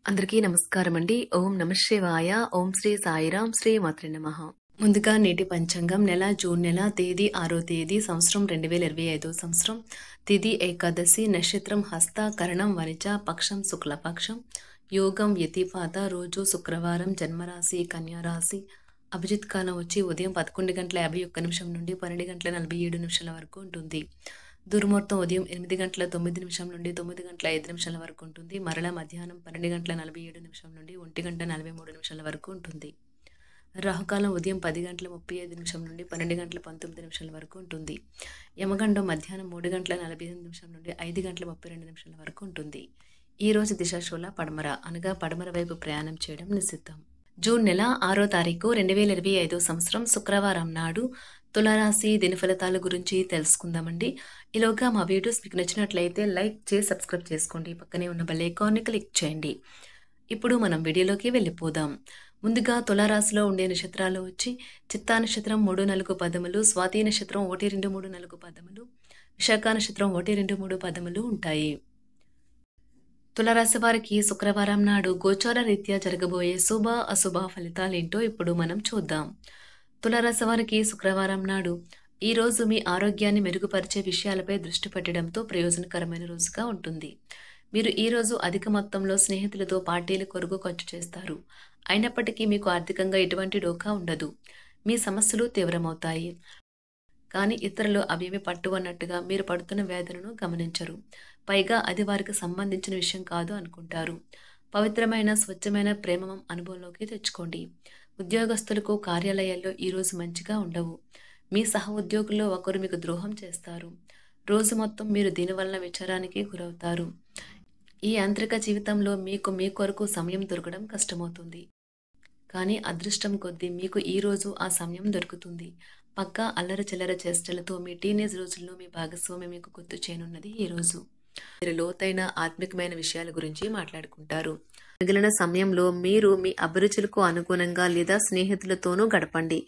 అందరికీ నమస్కారం అండి. ఓం నమః శివాయ. ఓం శ్రీ సాయిరాం. శ్రీ మాత్రే నమః. ముందుగా నేటి పంచాంగం నెల జూన్ నెల తేదీ 6వ తేదీ సంవత్సరం 2025 సంవత్సరం తిథి ఏకాదశి నక్షత్రం హస్త కరణం వనిజ పక్షం శుక్లపక్షం యోగం వ్యతిపాత రోజు శుక్రవారం జన్మరాశి కన్యా రాశి అభిజిత్ కాలం వచ్చి ఉదయం 11:51 నుండి 12:47 వరకు ఉంటుంది. దుర్ముహూర్తం ఉదయం 8:09 నుండి 9:05 వరకు ఉంటుంది. మరలా మధ్యాహ్నం 12:47 నుండి 1:43 వరకు ఉంటుంది. రాహుకాలం ఉదయం 10:35 నుండి 12:19 వరకు ఉంటుంది. యమగండం మధ్యాహ్నం 3:48 నుండి 5:32 వరకు ఉంటుంది. ఈ రోజు దిశాశూల పడమర అనగా పడమర వైపు ప్రయాణం చేయడం నిషిద్ధం. జూన్ నెల 6వ తారీఖు 2025 సంవత్సరం శుక్రవారం నాడు తులారాశి దినఫలితాల గురించి తెలుసుకుందామండి. ఈలోగా మా వీడియోస్ మీకు నచ్చినట్లయితే లైక్ చేసి సబ్స్క్రైబ్ చేసుకోండి. పక్కనే ఉన్న బెల్ ఐకాన్ని క్లిక్ చేయండి. ఇప్పుడు మనం వీడియోలోకి వెళ్ళిపోదాం. ముందుగా తులారాశిలో ఉండే నక్షత్రాలు వచ్చి చిత్తా నక్షత్రం 3, 4 పదములు, స్వాతి నక్షత్రం 1, 2, 3, 4 పదములు, విశాఖ నక్షత్రం 1, 2, 3 పదములు ఉంటాయి. తులారాశి వారికి శుక్రవారం నాడు గోచార రీత్యా జరగబోయే శుభ అశుభ ఫలితాలేంటో ఇప్పుడు మనం చూద్దాం. తులారాశి వారికి శుక్రవారం నాడు ఈ రోజు మీ ఆరోగ్యాన్ని మెరుగుపరిచే విషయాలపై దృష్టి పెట్టడంతో ప్రయోజనకరమైన రోజుగా ఉంటుంది. మీరు ఈ రోజు అధిక మొత్తంలో స్నేహితులతో పార్టీల కొరకు ఖర్చు చేస్తారు. అయినప్పటికీ మీకు ఆర్థికంగా ఎటువంటి డోకా ఉండదు. మీ సమస్యలు తీవ్రమవుతాయి. కానీ ఇతరులు అవేమి పట్టు అన్నట్టుగా మీరు పడుతున్న వేదనను గమనించరు. పైగా అది వారికి సంబంధించిన విషయం కాదు అనుకుంటారు. పవిత్రమైన స్వచ్ఛమైన ప్రేమ అనుభవంలోకి తెచ్చుకోండి. ఉద్యోగస్తులకు కార్యాలయాల్లో ఈరోజు మంచిగా ఉండవు. మీ సహ ఉద్యోగుల్లో ఒకరు మీకు ద్రోహం చేస్తారు. రోజు మొత్తం మీరు దీనివల్ల విచారానికి గురవుతారు. ఈ యాంత్రిక జీవితంలో మీకు మీ కొరకు సమయం దొరకడం కష్టమవుతుంది. కానీ అదృష్టం కొద్దీ మీకు ఈ రోజు ఆ సమయం దొరుకుతుంది. పక్కా అల్లరి చిల్లర చేష్టలతో మీ టీనేజ్ రోజుల్లో మీ భాగస్వామి మీకు గుర్తు చేయనున్నది ఈ రోజు. మీరు లోతైన ఆత్మికమైన విషయాల గురించి మాట్లాడుకుంటారు. మిగిలిన సమయంలో మీరు మీ అభిరుచులకు అనుగుణంగా లేదా స్నేహితులతోనూ గడపండి.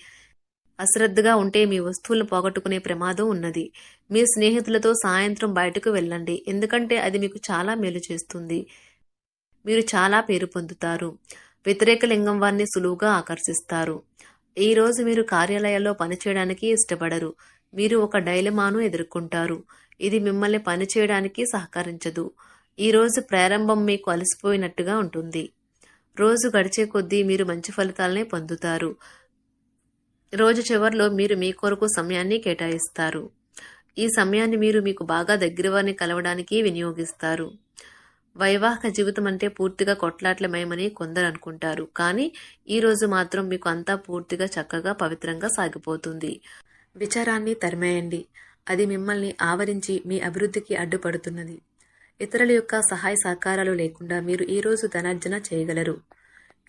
అశ్రద్ధగా ఉంటే మీ వస్తువులను పోగొట్టుకునే ప్రమాదం ఉన్నది. మీ స్నేహితులతో సాయంత్రం బయటకు వెళ్ళండి, ఎందుకంటే అది మీకు చాలా మేలు చేస్తుంది. మీరు చాలా పేరు పొందుతారు. వ్యతిరేక లింగం వారిని సులువుగా ఆకర్షిస్తారు. ఈ రోజు మీరు కార్యాలయాల్లో పనిచేయడానికి ఇష్టపడరు. మీరు ఒక డైలమాను ఎదుర్కొంటారు. ఇది మిమ్మల్ని పనిచేయడానికి సహకరించదు. ఈ రోజు ప్రారంభం మీకు అలసిపోయినట్టుగా ఉంటుంది. రోజు గడిచే కొద్దీ మీరు మంచి ఫలితాలనే పొందుతారు. రోజు చివరిలో మీరు మీ కొరకు సమయాన్ని కేటాయిస్తారు. ఈ సమయాన్ని మీరు మీకు బాగా దగ్గర వారిని కలవడానికి వినియోగిస్తారు. వైవాహిక జీవితం అంటే పూర్తిగా కొట్లాట్లమయమని కొందరు అనుకుంటారు. కానీ ఈ రోజు మాత్రం మీకు అంతా పూర్తిగా చక్కగా పవిత్రంగా సాగిపోతుంది. విచారాన్ని తరిమేయండి. అది మిమ్మల్ని ఆవరించి మీ అభివృద్ధికి అడ్డుపడుతున్నది. ఇతరుల యొక్క సహాయ సహకారాలు లేకుండా మీరు ఈ రోజు ధనార్జన చేయగలరు.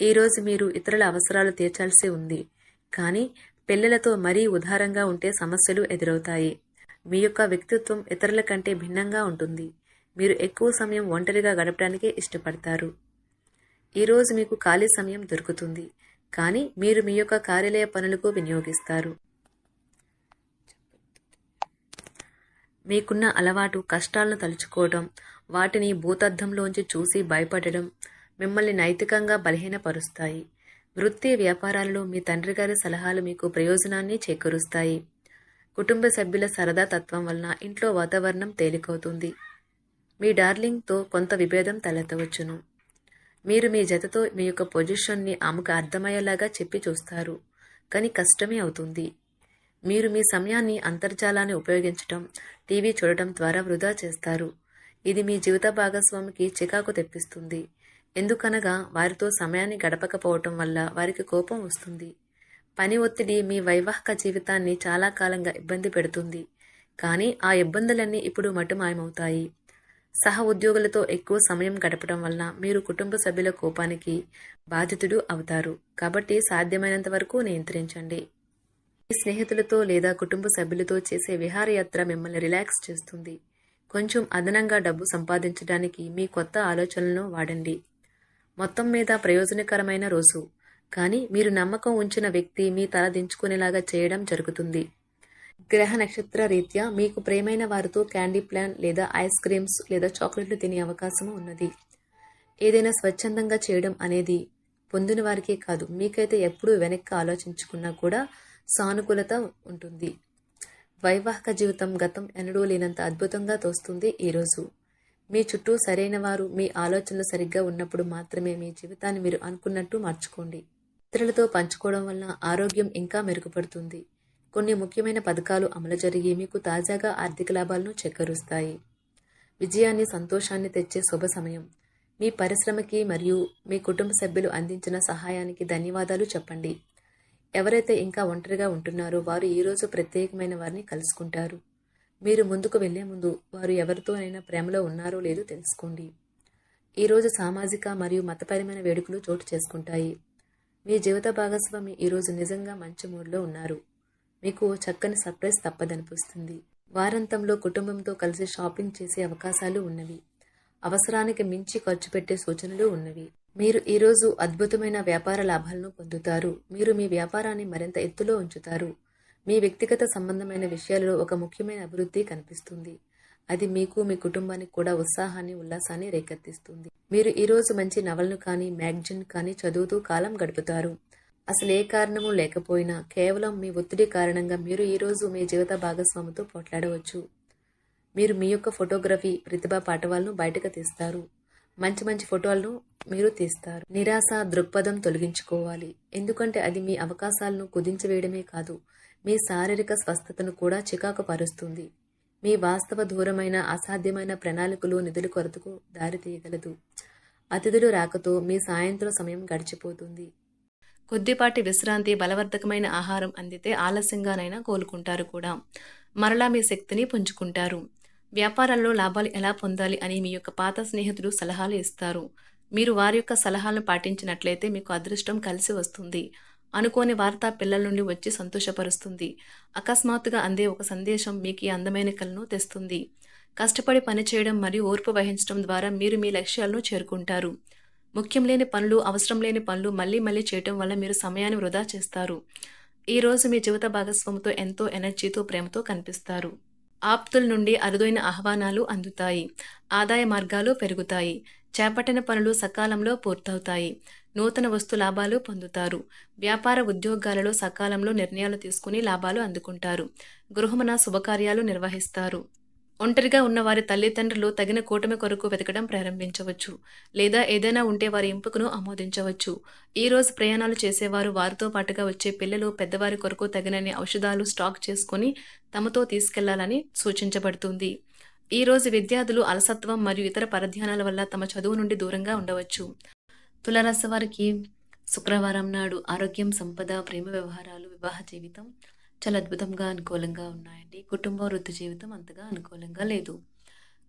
ఈ రోజు మీరు ఇతరుల అవసరాలు తీర్చాల్సి ఉంది. కానీ పిల్లలతో మరీ ఉదారంగా ఉంటే సమస్యలు ఎదురవుతాయి. మీ యొక్క వ్యక్తిత్వం ఇతరుల కంటే భిన్నంగా ఉంటుంది. మీరు ఎక్కువ సమయం ఒంటరిగా గడపడానికే ఇష్టపడతారు. ఈరోజు మీకు ఖాళీ సమయం దొరుకుతుంది. కానీ మీరు మీ యొక్క కార్యాలయ పనులకు వినియోగిస్తారు. మీకున్న అలవాటు కష్టాలను తలుచుకోవడం, వాటిని భూతద్దంలోంచి చూసి భయపడడం మిమ్మల్ని నైతికంగా బలహీనపరుస్తాయి. వృత్తి వ్యాపారాలలో మీ తండ్రి గారి సలహాలు మీకు ప్రయోజనాన్ని చేకూరుస్తాయి. కుటుంబ సభ్యుల సరదా తత్వం వలన ఇంట్లో వాతావరణం తేలికవుతుంది. మీ డార్లింగ్తో కొంత విభేదం తలెత్తవచ్చును. మీరు మీ జతతో మీ యొక్క పొజిషన్ని ఆమెకు అర్థమయ్యేలాగా చెప్పి చూస్తారు. కానీ కష్టమే అవుతుంది. మీరు మీ సమయాన్ని అంతర్జాలాన్ని ఉపయోగించటం, టీవీ చూడటం ద్వారా వృధా చేస్తారు. ఇది మీ జీవిత భాగస్వామికి చికాకు తెప్పిస్తుంది. ఎందుకనగా వారితో సమయాన్ని గడపకపోవటం వల్ల వారికి కోపం వస్తుంది. పని ఒత్తిడి మీ వైవాహిక జీవితాన్ని చాలా కాలంగా ఇబ్బంది పెడుతుంది. కానీ ఆ ఇబ్బందులన్నీ ఇప్పుడు మటుమాయమవుతాయి. సహ ఉద్యోగులతో ఎక్కువ సమయం గడపడం వల్ల మీరు కుటుంబ సభ్యుల కోపానికి బాధితుడు అవుతారు. కాబట్టి సాధ్యమైనంత వరకు నియంత్రించండి. మీ స్నేహితులతో లేదా కుటుంబ సభ్యులతో చేసే విహారయాత్ర మిమ్మల్ని రిలాక్స్ చేస్తుంది. కొంచెం అదనంగా డబ్బు సంపాదించడానికి మీ కొత్త ఆలోచనలను వాడండి. మొత్తం మీద ప్రయోజనకరమైన రోజు. కానీ మీరు నమ్మకం ఉంచిన వ్యక్తి మీ తల దించుకునేలాగా చేయడం జరుగుతుంది. గ్రహ నక్షత్ర రీత్యా మీకు ప్రేమైన వారితో క్యాండీ ప్లాన్ లేదా ఐస్ క్రీమ్స్ లేదా చాక్లెట్లు తినే అవకాశం ఉన్నది. ఏదైనా స్వచ్ఛందంగా చేయడం అనేది పొందిన వారికే కాదు, మీకైతే ఎప్పుడూ వెనక్కి ఆలోచించుకున్నా కూడా సానుకూలత ఉంటుంది. వైవాహిక జీవితం గతం ఎన్నడూ లేనంత అద్భుతంగా తోస్తుంది ఈరోజు. మీ చుట్టూ సరైన వారు, మీ ఆలోచనలు సరిగ్గా ఉన్నప్పుడు మాత్రమే మీ జీవితాన్ని మీరు అనుకున్నట్టు మార్చుకోండి. ఇతరులతో పంచుకోవడం వల్ల ఆరోగ్యం ఇంకా మెరుగుపడుతుంది. కొన్ని ముఖ్యమైన పథకాలు అమలు జరిగి మీకు తాజాగా ఆర్థిక లాభాలను చేకూరుస్తాయి. విజయాన్ని, సంతోషాన్ని తెచ్చే శుభ సమయం. మీ పరిశ్రమకి మరియు మీ కుటుంబ సభ్యులు అందించిన సహాయానికి ధన్యవాదాలు చెప్పండి. ఎవరైతే ఇంకా ఒంటరిగా ఉంటున్నారో వారు ఈరోజు ప్రత్యేకమైన వారిని కలుసుకుంటారు. మీరు ముందుకు వెళ్లే ముందు వారు ఎవరితోనైనా ప్రేమలో ఉన్నారో లేదో తెలుసుకోండి. ఈరోజు సామాజిక మరియు మతపరమైన వేడుకలు చోటు చేసుకుంటాయి. మీ జీవిత భాగస్వామి ఈరోజు నిజంగా మంచి మూడ్లో ఉన్నారు. మీకు చక్కని సర్ప్రైజ్ తప్పదనిపిస్తుంది. వారాంతంలో కుటుంబంతో కలిసి షాపింగ్ చేసే అవకాశాలు ఉన్నవి. అవసరానికి మించి ఖర్చు పెట్టే సూచనలు ఉన్నవి. మీరు ఈరోజు అద్భుతమైన వ్యాపార లాభాలను పొందుతారు. మీరు మీ వ్యాపారాన్ని మరింత ఎత్తులో ఉంచుతారు. మీ వ్యక్తిగత సంబంధమైన విషయాలలో ఒక ముఖ్యమైన అభివృద్ధి కనిపిస్తుంది. అది మీకు, మీ కుటుంబానికి కూడా ఉత్సాహాన్ని, ఉల్లాసాన్ని రేకెత్తిస్తుంది. మీరు ఈరోజు మంచి నవలను కానీ, మ్యాగజైన్ కానీ చదువుతూ కాలం గడుపుతారు. అసలు ఏ కారణము లేకపోయినా కేవలం మీ ఒత్తిడి కారణంగా మీరు ఈరోజు మీ జీవిత భాగస్వామితో పోట్లాడవచ్చు. మీరు మీ యొక్క ఫోటోగ్రఫీ ప్రతిభా పాఠవాలను బయటకు తీస్తారు. మంచి మంచి ఫోటోలను మీరు తీస్తారు. నిరాశ దృక్పథం తొలగించుకోవాలి. ఎందుకంటే అది మీ అవకాశాలను కుదించివేయడమే కాదు, మీ శారీరక స్వస్థతను కూడా చికాకు పరుస్తుంది. మీ వాస్తవ దూరమైన అసాధ్యమైన ప్రణాళికలు నిధుల కొరతకు దారితీయగలదు. అతిథులు రాకతో మీ సాయంత్రం సమయం గడిచిపోతుంది. కొద్దిపాటి విశ్రాంతి, బలవర్ధకమైన ఆహారం అందితే ఆలస్యంగానైనా కోలుకుంటారు కూడా. మరలా మీ శక్తిని పుంజుకుంటారు. వ్యాపారాల్లో లాభాలు ఎలా పొందాలి అని మీ యొక్క పాత స్నేహితులు సలహాలు ఇస్తారు. మీరు వారి యొక్క సలహాలను పాటించినట్లయితే మీకు అదృష్టం కలిసి వస్తుంది. అనుకోని వార్త పిల్లల నుండి వచ్చి సంతోషపరుస్తుంది. అకస్మాత్తుగా అందే ఒక సందేశం మీకు ఈ అందమైన కలను తెస్తుంది. కష్టపడి పనిచేయడం మరియు ఓర్పు వహించడం ద్వారా మీరు మీ లక్ష్యాలను చేరుకుంటారు. ముఖ్యం లేని పనులు, అవసరం లేని పనులు మళ్ళీ మళ్ళీ చేయటం వల్ల మీరు సమయాన్ని వృధా చేస్తారు. ఈరోజు మీ జీవిత భాగస్వామితో ఎంతో ఎనర్జీతో, ప్రేమతో కనిపిస్తారు. ఆప్తుల నుండి అరుదైన ఆహ్వానాలు అందుతాయి. ఆదాయ మార్గాలు పెరుగుతాయి. చేపట్టిన పనులు సకాలంలో పూర్తవుతాయి. నూతన వస్తు లాభాలు పొందుతారు. వ్యాపార ఉద్యోగాలలో సకాలంలో నిర్ణయాలు తీసుకుని లాభాలు అందుకుంటారు. గృహమున శుభకార్యాలు నిర్వహిస్తారు. ఒంటరిగా ఉన్న వారి తల్లిదండ్రులు తగిన కూటమి కొరకు వెతకడం ప్రారంభించవచ్చు, లేదా ఏదైనా ఉంటే వారి ఎంపికను ఆమోదించవచ్చు. ఈ రోజు ప్రయాణాలు చేసేవారు వారితో పాటుగా వచ్చే పిల్లలు, పెద్దవారి కొరకు తగినన్ని ఔషధాలు స్టాక్ చేసుకుని తమతో తీసుకెళ్లాలని సూచించబడుతుంది. ఈ రోజు విద్యార్థులు అలసత్వం మరియు ఇతర పరధ్యానాల వల్ల తమ చదువు నుండి దూరంగా ఉండవచ్చు. తులారాశి వారికి శుక్రవారం నాడు ఆరోగ్యం, సంపద, ప్రేమ వ్యవహారాలు, వివాహ జీవితం చాలా అద్భుతంగా, అనుకూలంగా ఉన్నాయండి. కుటుంబం, వృత్తి జీవితం అంతగా అనుకూలంగా లేదు.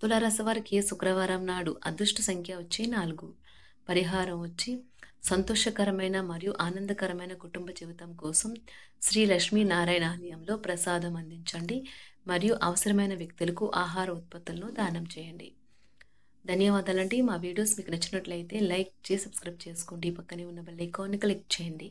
తులారాశి వారికి శుక్రవారం నాడు అదృష్ట సంఖ్య వచ్చి 4. పరిహారం వచ్చి సంతోషకరమైన మరియు ఆనందకరమైన కుటుంబ జీవితం కోసం శ్రీ లక్ష్మీ నారాయణ ఆలయంలో ప్రసాదం అందించండి మరియు అవసరమైన వ్యక్తులకు ఆహార ఉత్పత్తులను దానం చేయండి. ధన్యవాదాలండి. మా వీడియోస్ మీకు నచ్చినట్లయితే లైక్ చేసి సబ్స్క్రైబ్ చేసుకోండి. పక్కనే ఉన్న బెల్ ఐకాన్ని క్లిక్ చేయండి.